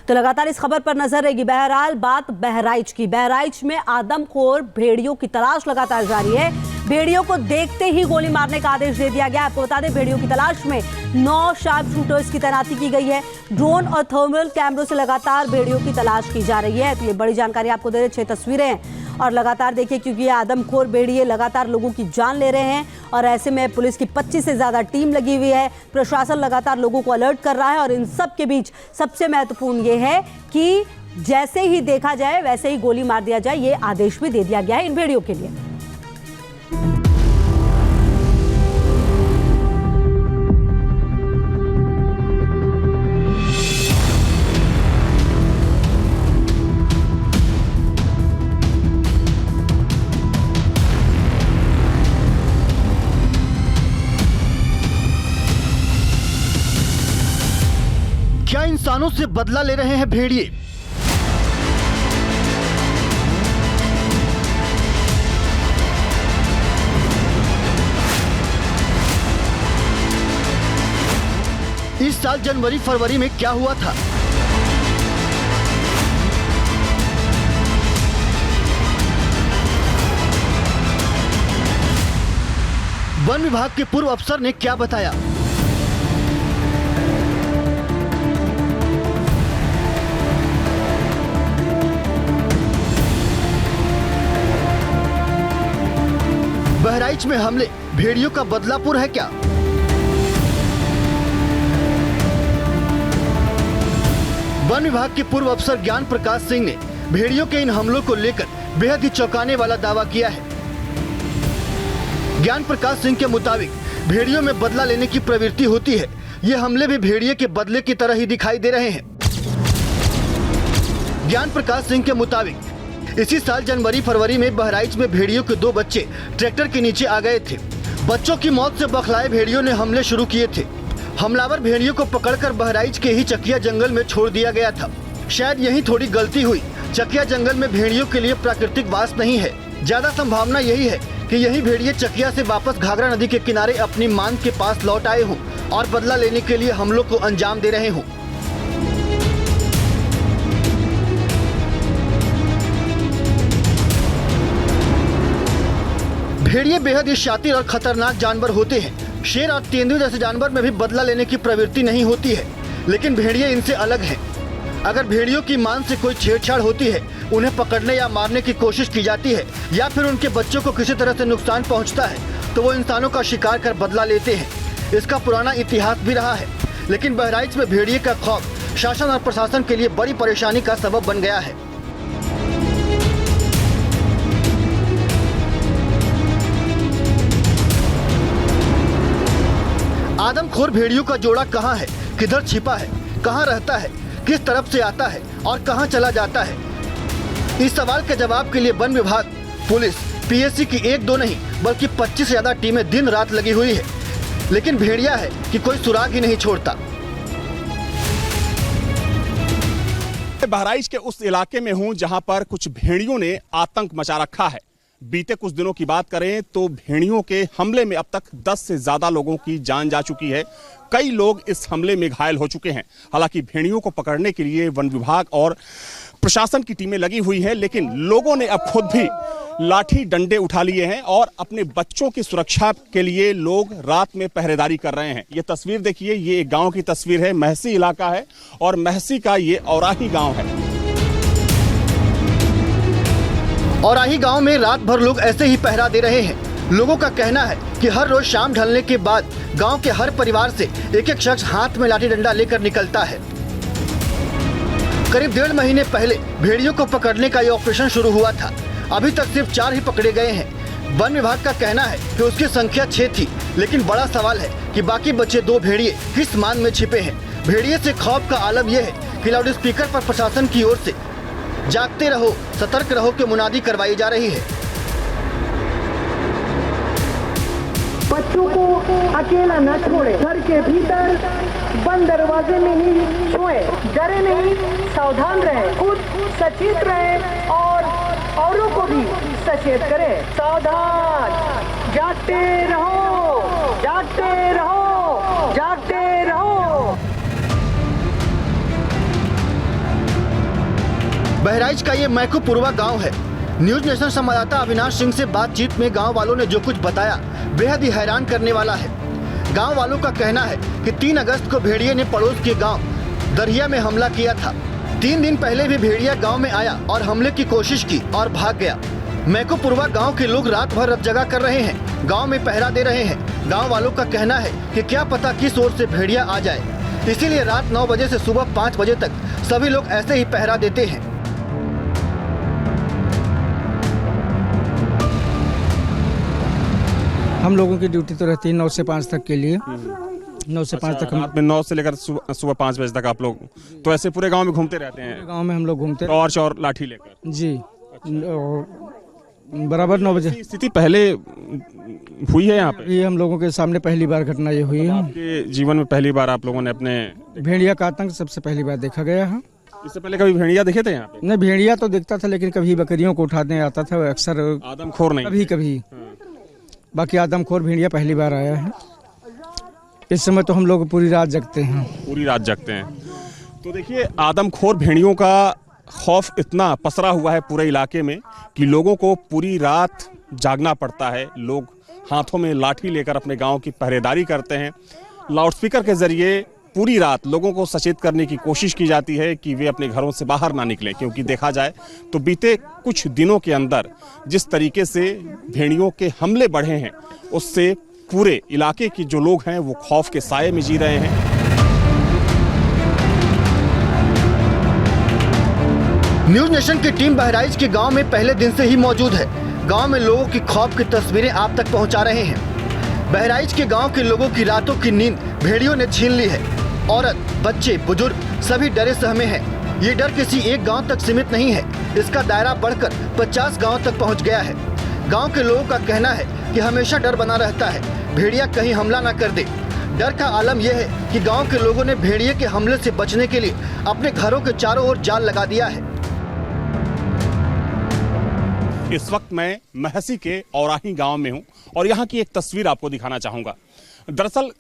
तो लगातार इस खबर पर नजर रहेगी। बहरहाल बात बहराइच की। बहराइच में आदमखोर भेड़ियों की तलाश लगातार जारी है। भेड़ियों को देखते ही गोली मारने का आदेश दे दिया गया। आपको बता दें, भेड़ियों की तलाश में 9 शार्प शूटर्स की तैनाती की गई है। ड्रोन और थर्मल कैमरों से लगातार भेड़ियों की तलाश की जा रही है। तो ये बड़ी जानकारी आपको दे रहे, 6 तस्वीरें हैं और लगातार देखिए, क्योंकि ये आदमखोर भेड़िए लगातार लोगों की जान ले रहे हैं और ऐसे में पुलिस की 25 से ज्यादा टीम लगी हुई है। प्रशासन लगातार लोगों को अलर्ट कर रहा है और इन सब के बीच सबसे महत्वपूर्ण ये है कि जैसे ही देखा जाए वैसे ही गोली मार दिया जाए, ये आदेश भी दे दिया गया है इन भेड़ियों के लिए। क्या इंसानों से बदला ले रहे हैं भेड़िए? इस साल जनवरी फरवरी में क्या हुआ था? वन विभाग के पूर्व अफसर ने क्या बताया? बहराइच में हमले भेड़ियों का बदलापुर है क्या? वन विभाग के पूर्व अफसर ज्ञान प्रकाश सिंह ने भेड़ियों के इन हमलों को लेकर बेहद ही चौंकाने वाला दावा किया है। ज्ञान प्रकाश सिंह के मुताबिक भेड़ियों में बदला लेने की प्रवृत्ति होती है। ये हमले भी भेड़िए के बदले की तरह ही दिखाई दे रहे हैं। ज्ञान प्रकाश सिंह के मुताबिक इसी साल जनवरी फरवरी में बहराइच में भेड़ियों के 2 बच्चे ट्रैक्टर के नीचे आ गए थे। बच्चों की मौत से बौखलाए भेड़ियों ने हमले शुरू किए थे। हमलावर भेड़ियों को पकड़कर बहराइच के ही चकिया जंगल में छोड़ दिया गया था। शायद यही थोड़ी गलती हुई। चकिया जंगल में भेड़ियों के लिए प्राकृतिक वास नहीं है। ज्यादा संभावना यही है कि यही भेड़िए चकिया से वापस घाघरा नदी के किनारे अपनी मांग के पास लौट आए हों और बदला लेने के लिए हमलों को अंजाम दे रहे हों। भेड़िए बेहद ही शातिर और खतरनाक जानवर होते हैं। शेर और तेंदुए जैसे जानवर में भी बदला लेने की प्रवृत्ति नहीं होती है, लेकिन भेड़िए इनसे अलग हैं। अगर भेड़ियों की मान से कोई छेड़छाड़ होती है, उन्हें पकड़ने या मारने की कोशिश की जाती है या फिर उनके बच्चों को किसी तरह से नुकसान पहुंचता है, तो वो इंसानों का शिकार कर बदला लेते हैं। इसका पुराना इतिहास भी रहा है, लेकिन बहराइच में भेड़िए का खौफ शासन और प्रशासन के लिए बड़ी परेशानी का सबब बन गया है। आदमखोर भेड़ियों का जोड़ा कहाँ है, किधर छिपा है, कहाँ रहता है, किस तरफ से आता है और कहाँ चला जाता है? इस सवाल के जवाब के लिए वन विभाग, पुलिस, पीएससी की 1-2 नहीं बल्कि 25 से ज्यादा टीमें दिन रात लगी हुई है, लेकिन भेड़िया है कि कोई सुराग ही नहीं छोड़ता। बहराइच के उस इलाके में हूं जहां पर कुछ भेड़ियों ने आतंक मचा रखा है। बीते कुछ दिनों की बात करें तो भेड़ियों के हमले में अब तक 10 से ज्यादा लोगों की जान जा चुकी है। कई लोग इस हमले में घायल हो चुके हैं। हालांकि भेड़ियों को पकड़ने के लिए वन विभाग और प्रशासन की टीमें लगी हुई है, लेकिन लोगों ने अब खुद भी लाठी डंडे उठा लिए हैं और अपने बच्चों की सुरक्षा के लिए लोग रात में पहरेदारी कर रहे हैं। ये तस्वीर देखिए, ये एक गांव की तस्वीर है। महसी इलाका है और महसी का ये औराही गांव है। औराही गांव में रात भर लोग ऐसे ही पहरा दे रहे हैं। लोगों का कहना है कि हर रोज शाम ढलने के बाद गांव के हर परिवार से एक शख्स हाथ में लाठी डंडा लेकर निकलता है। करीब 1.5 महीने पहले भेड़ियों को पकड़ने का ये ऑपरेशन शुरू हुआ था। अभी तक सिर्फ 4 ही पकड़े गए हैं। वन विभाग का कहना है कि उसकी संख्या 6 थी, लेकिन बड़ा सवाल है कि बाकी बचे 2 भेड़िए किस मान में छिपे हैं। भेड़िए से खौफ का आलम यह है कि लाउड स्पीकर पर प्रशासन की ओर से जागते रहो, सतर्क रहो की मुनादी करवाई जा रही है। बच्चों को अकेला न छोड़े, घर के भीतर बंद दरवाजे में ही सोए। डरे नहीं, सावधान रहे, खुद सचेत रहे और औरों को भी सचेत करें। सावधान, जागते रहो, जागते रहो, जागते रहो। बहराइच का ये मैकोपुरवा गांव है। न्यूज नेशन संवाददाता अविनाश सिंह से बातचीत में गांव वालों ने जो कुछ बताया बेहद ही हैरान करने वाला है। गांव वालों का कहना है कि 3 अगस्त को भेड़िए ने पड़ोस के गांव दरिया में हमला किया था। 3 दिन पहले भी भेड़िया गांव में आया और हमले की कोशिश की और भाग गया। मैकोपुरवा गांव के लोग रात भर जगा कर रहे हैं, गांव में पहरा दे रहे हैं। गांव वालों का कहना है कि क्या पता किस ओर से भेड़िया आ जाए, इसीलिए रात 9 बजे से सुबह 5 बजे तक सभी लोग ऐसे ही पहरा देते हैं। हम लोगों की ड्यूटी तो रहती है 9 से 5 तक के लिए। 9 से 5 तक हम रात में 9 से लेकर सुबह 5 बजे तक आप लोग तो ऐसे पूरे गांव में घूमते रहते हैं? गांव में हम लोग घूमते टॉर्च और लाठी लेकर? जी। और बराबर 9 बजे स्थिति पहले हुई है यहाँ पे? ये हम लोगों के सामने पहली बार घटना ये हुई है। आपके जीवन में पहली बार आप लोगों ने अपने भेड़िया का आतंक सबसे पहली बार देखा गया है। इससे पहले कभी भेड़िया देखे थे यहाँ पे? नहीं, भेड़िया तो दिखता था लेकिन कभी बकरियों को उठाने आता था अक्सर, आदमखोर नहीं? कभी कभी। बाकी आदमखोर भेड़िया पहली बार आया है। इस समय तो हम लोग पूरी रात जगते हैं। पूरी रात जगते हैं। तो देखिए, आदमखोर भेड़ियों का खौफ इतना पसरा हुआ है पूरे इलाके में कि लोगों को पूरी रात जागना पड़ता है। लोग हाथों में लाठी लेकर अपने गांव की पहरेदारी करते हैं। लाउडस्पीकर के जरिए पूरी रात लोगों को सचेत करने की कोशिश की जाती है कि वे अपने घरों से बाहर ना निकलें, क्योंकि देखा जाए तो बीते कुछ दिनों के अंदर जिस तरीके से भेड़ियों के हमले बढ़े हैं उससे पूरे इलाके के जो लोग हैं वो खौफ के साए में जी रहे हैं। न्यूज नेशन की टीम बहराइच के गांव में पहले दिन से ही मौजूद है। गांव में लोगों की खौफ की तस्वीरें आप तक पहुंचा रहे हैं। बहराइच के गांव के लोगों की रातों की नींद भेड़ियों ने छीन ली है। औरत, बच्चे, बुजुर्ग सभी डरे सहमे हैं। ये डर किसी एक गांव तक सीमित नहीं है, इसका दायरा बढ़कर 50 गांव तक पहुंच गया है। गांव के लोगों का कहना है कि हमेशा डर बना रहता है, भेड़िया कहीं हमला न कर दे। डर का आलम यह है कि गांव के लोगों ने भेड़िए के हमले से बचने के लिए अपने घरों के चारों ओर जाल लगा दिया है। इस वक्त मैं महसी के औराही गांव में हूं और यहां की एक तस्वीर आपको दिखाना चाहूंगा। दरअसल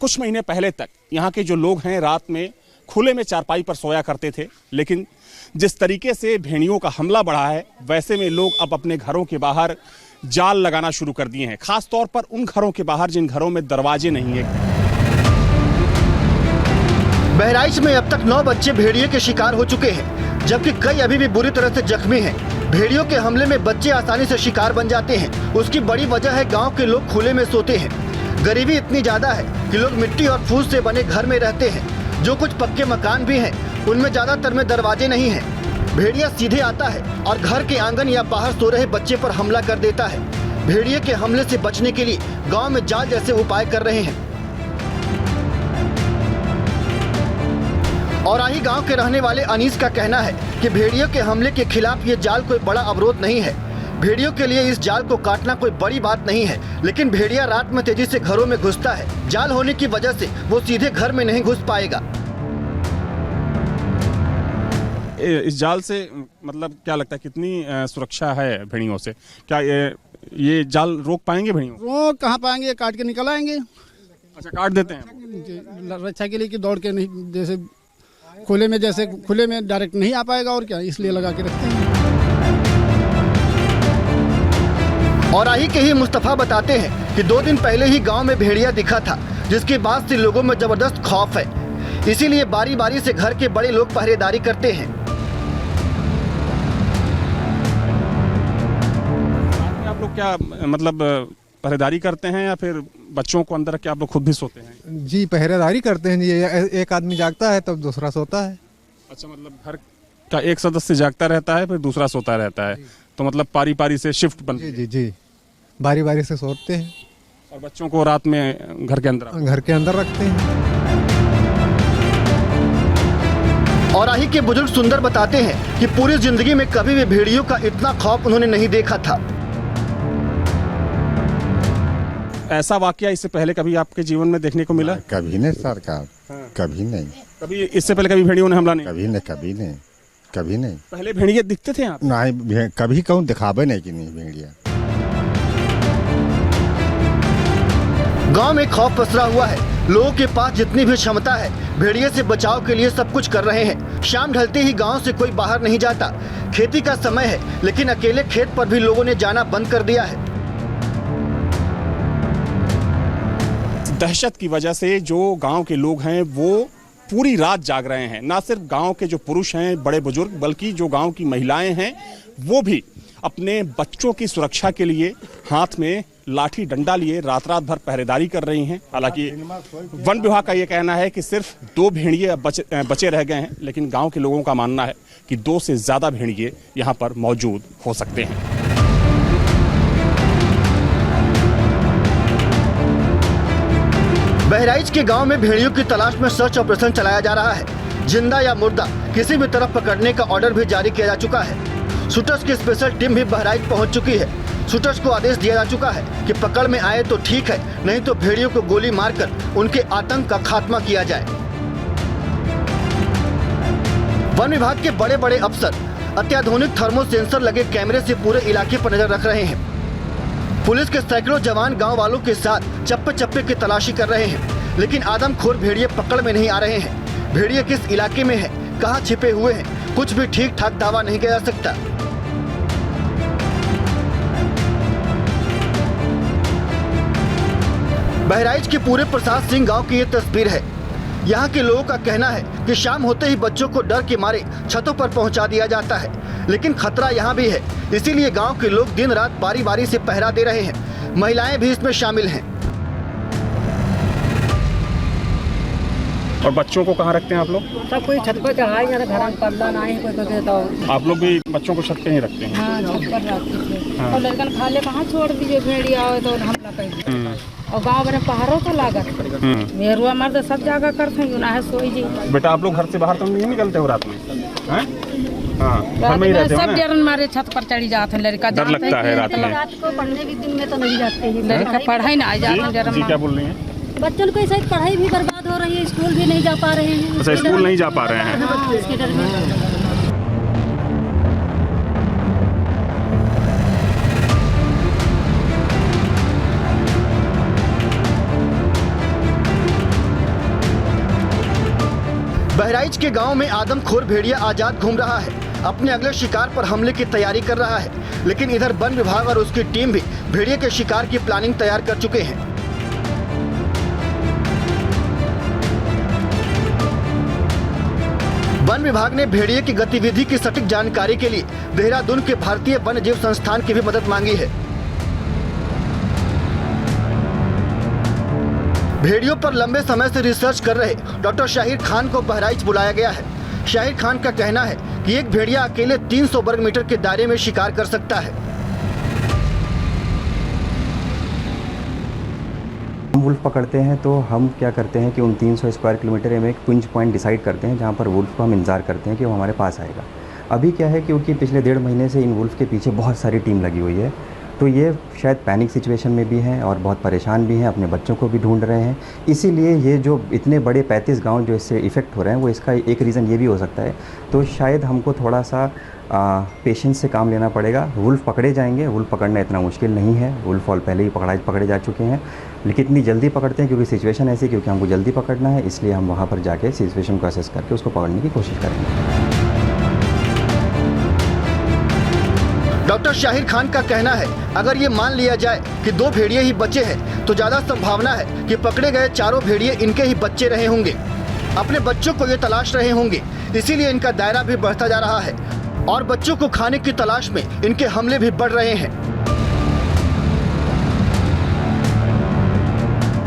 कुछ महीने पहले तक यहां के जो लोग हैं रात में खुले में चारपाई पर सोया करते थे, लेकिन जिस तरीके से भेड़ियों का हमला बढ़ा है वैसे में लोग अब अपने घरों के बाहर जाल लगाना शुरू कर दिए हैं, खास तौर पर उन घरों के बाहर जिन घरों में दरवाजे नहीं है। बहराइच में अब तक 9 बच्चे भेड़िए के शिकार हो चुके हैं, जबकि कई अभी भी बुरी तरह से जख्मी हैं। भेड़ियों के हमले में बच्चे आसानी से शिकार बन जाते हैं। उसकी बड़ी वजह है गांव के लोग खुले में सोते हैं। गरीबी इतनी ज्यादा है कि लोग मिट्टी और फूस से बने घर में रहते हैं। जो कुछ पक्के मकान भी हैं उनमें ज्यादातर में दरवाजे नहीं हैं। भेड़िया सीधे आता है और घर के आंगन या बाहर सो रहे बच्चे पर हमला कर देता है। भेड़िए के हमले से बचने के लिए गाँव में जाल जैसे उपाय कर रहे हैं। औराही गांव के रहने वाले अनीस का कहना है कि भेड़ियों के हमले के खिलाफ ये जाल कोई बड़ा अवरोध नहीं है। भेड़ियों के लिए इस जाल को काटना कोई बड़ी बात नहीं है, लेकिन भेड़िया रात में तेजी से घरों में घुसता है। जाल होने की वजह से वो सीधे घर में नहीं घुस पाएगा। इस जाल से मतलब क्या लगता है कितनी सुरक्षा है भेड़ियों से? क्या ये जाल रोक पाएंगे भेड़ियों? रोक कहाँ पाएंगे, काट के निकल आएंगे। अच्छा, काट देते हैं रक्षा के लिए कि दौड़ के नहीं, जैसे खुले में, जैसे खुले में डायरेक्ट नहीं आ पाएगा और क्या, इसलिए लगा के रखते हैं। औराही के ही मुस्तफा बताते हैं कि 2 दिन पहले ही गांव में भेड़िया दिखा था, जिसके बाद से लोगों में जबरदस्त खौफ है। इसीलिए बारी बारी से घर के बड़े लोग पहरेदारी करते हैं। आप लोग क्या मतलब पहरेदारी करते हैं या फिर बच्चों को अंदर रख के आप लोग खुद भी सोते हैं? जी, पहरेदारी करते हैं। ये एक आदमी जागता है तब दूसरा सोता है। अच्छा, मतलब घर का एक सदस्य जागता रहता है फिर दूसरा सोता रहता है, तो मतलब पारी पारी से शिफ्ट बनती है? जी जी, बारी बारी से सोते हैं। और बच्चों को रात में घर के अंदर रखते हैं। औराही के बुजुर्ग सुंदर बताते हैं कि पूरी जिंदगी में कभी भी भेड़ियों का इतना खौफ उन्होंने नहीं देखा था। ऐसा वाकया इससे पहले कभी आपके जीवन में देखने को मिला? कभी नहीं सरकार, कभी नहीं। कभी इससे पहले कभी भेड़ियों ने हमला नहीं? कभी नहीं। पहले भेड़िए दिखते थे आप? नहीं, कभी कहूँ दिखावे नहीं कि नहीं भेड़िया। गांव में खौफ पसरा हुआ है। लोगों के पास जितनी भी क्षमता है भेड़िए से बचाव के लिए सब कुछ कर रहे हैं। शाम ढलते ही गांव से कोई बाहर नहीं जाता। खेती का समय है, लेकिन अकेले खेत पर भी लोगों ने जाना बंद कर दिया है। दहशत की वजह से जो गांव के लोग हैं वो पूरी रात जाग रहे हैं। ना सिर्फ गांव के जो पुरुष हैं, बड़े बुजुर्ग, बल्कि जो गांव की महिलाएं हैं वो भी अपने बच्चों की सुरक्षा के लिए हाथ में लाठी डंडा लिए रात रात भर पहरेदारी कर रही हैं। हालांकि वन विभाग का ये कहना है कि सिर्फ 2 भेड़िए बचे रह गए हैं, लेकिन गांव के लोगों का मानना है कि 2 से ज्यादा भेड़िए यहां पर मौजूद हो सकते हैं। बहराइच के गांव में भेड़ियों की तलाश में सर्च ऑपरेशन चलाया जा रहा है। जिंदा या मुर्दा किसी भी तरफ पकड़ने का ऑर्डर भी जारी किया जा चुका है। शूटर्स की स्पेशल टीम भी बहराइच पहुंच चुकी है। शूटर्स को आदेश दिया जा चुका है कि पकड़ में आए तो ठीक है, नहीं तो भेड़ियों को गोली मारकर उनके आतंक का खात्मा किया जाए। वन विभाग के बड़े बड़े अफसर अत्याधुनिक थर्मो सेंसर लगे कैमरे से पूरे इलाके पर नजर रख रहे हैं। पुलिस के सैकड़ों जवान गांव वालों के साथ चप्पे चप्पे की तलाशी कर रहे हैं, लेकिन आदमखोर भेड़िए पकड़ में नहीं आ रहे हैं। भेड़िए किस इलाके में है, कहां छिपे हुए हैं, कुछ भी ठीक ठाक दावा नहीं किया जा सकता। बहराइच के पूरे प्रसाद सिंह गांव की ये तस्वीर है। यहाँ के लोगों का कहना है कि शाम होते ही बच्चों को डर के मारे छतों पर पहुंचा दिया जाता है, लेकिन खतरा यहाँ भी है। इसीलिए गांव के लोग दिन रात बारी बारी से पहरा दे रहे हैं। महिलाएं भी इसमें शामिल हैं। और बच्चों को कहाँ रखते हैं आप लोग? सब कोई छत पर चढ़ाई, घर में पल्ला ना है, कोई कहता हो। आप लोग भी बच्चों को छत पे ही रखते हैं? हाँ, छत पर रखते थे। और लड़कन खाले कहाँ छोड़ दीजिए, भेड़िया आओ तो हमला कर। और गांव में पहाड़ों तो लागत मेरुआ मर्द सब जगह करते हैं, ना है सोई जी। बेटा आप लोग घर से बाहर तो नहीं निकलते हो रात में? हैं? हाँ, घर में ही रहते हो सब ना? डरन मारे छत पर चढ़ी जाते हैं। लड़का डर लगता है रात में? रात को पढ़ने के दिन में तो नहीं जाते हैं। लड़का पढ़ाई ना आ जाते। जी क्या बोल रही हैं? बच्चों को ऐसा पढ़ाई भी बर्बाद हो रही है, स्कूल भी नहीं जा पा रहे हैं। अच्छा, स्कूल नहीं जा पा रहे हैं? हाँ, इसके डर में। बहराइच के गांव में आदमखोर भेड़िया आजाद घूम रहा है, अपने अगले शिकार पर हमले की तैयारी कर रहा है। लेकिन इधर वन विभाग और उसकी टीम भी भेड़िए के शिकार की प्लानिंग तैयार कर चुके हैं। वन विभाग ने भेड़िए की गतिविधि की सटीक जानकारी के लिए देहरादून के भारतीय वन्य जीव संस्थान की भी मदद मांगी है। भेड़ियों पर लंबे समय से रिसर्च कर रहे डॉक्टर शाहिर खान को बहराइच बुलाया गया है। शाहिर खान का कहना है कि एक भेड़िया अकेले 300 वर्ग मीटर के दायरे में शिकार कर सकता है। हम वुल्फ पकड़ते हैं तो हम क्या करते हैं कि उन 300 स्क्वायर किलोमीटर में एक पिंच पॉइंट डिसाइड करते हैं जहाँ पर वुल्फ को हम इंतजार करते हैं कि वो हमारे पास आएगा। अभी क्या है क्योंकि पिछले 1.5 महीने से इन वुल्फ के पीछे बहुत सारी टीम लगी हुई है, तो ये शायद पैनिक सिचुएशन में भी हैं और बहुत परेशान भी हैं, अपने बच्चों को भी ढूंढ रहे हैं। इसीलिए ये जो इतने बड़े 35 गांव जो इससे इफ़ेक्ट हो रहे हैं, वो इसका एक रीज़न ये भी हो सकता है। तो शायद हमको थोड़ा सा पेशेंस से काम लेना पड़ेगा। वुल्फ पकड़े जाएंगे, वुल्फ पकड़ना इतना मुश्किल नहीं है। वुल्फ ऑल पहले ही पकड़े जा चुके हैं, लेकिन इतनी जल्दी पकड़ते हैं क्योंकि सिचुएशन ऐसी, क्योंकि हमको जल्दी पकड़ना है, इसलिए हम वहाँ पर जाके सिचुएशन को असेस करके उसको पकड़ने की कोशिश करेंगे। डॉक्टर शाहिर खान का कहना है अगर ये मान लिया जाए कि 2 भेड़िए ही बचे हैं तो ज्यादा संभावना है कि पकड़े गए 4 भेड़िए इनके ही बच्चे रहे होंगे। अपने बच्चों को ये तलाश रहे होंगे, इसीलिए इनका दायरा भी बढ़ता जा रहा है और बच्चों को खाने की तलाश में इनके हमले भी बढ़ रहे हैं।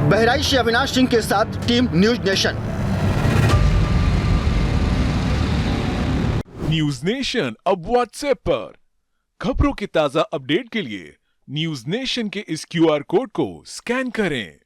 बहराइच से अविनाश सिंह के साथ team news nation. News nation अब व्हाट्सएप पर खबरों के ताजा अपडेट के लिए न्यूज नेशन के इस QR कोड को स्कैन करें।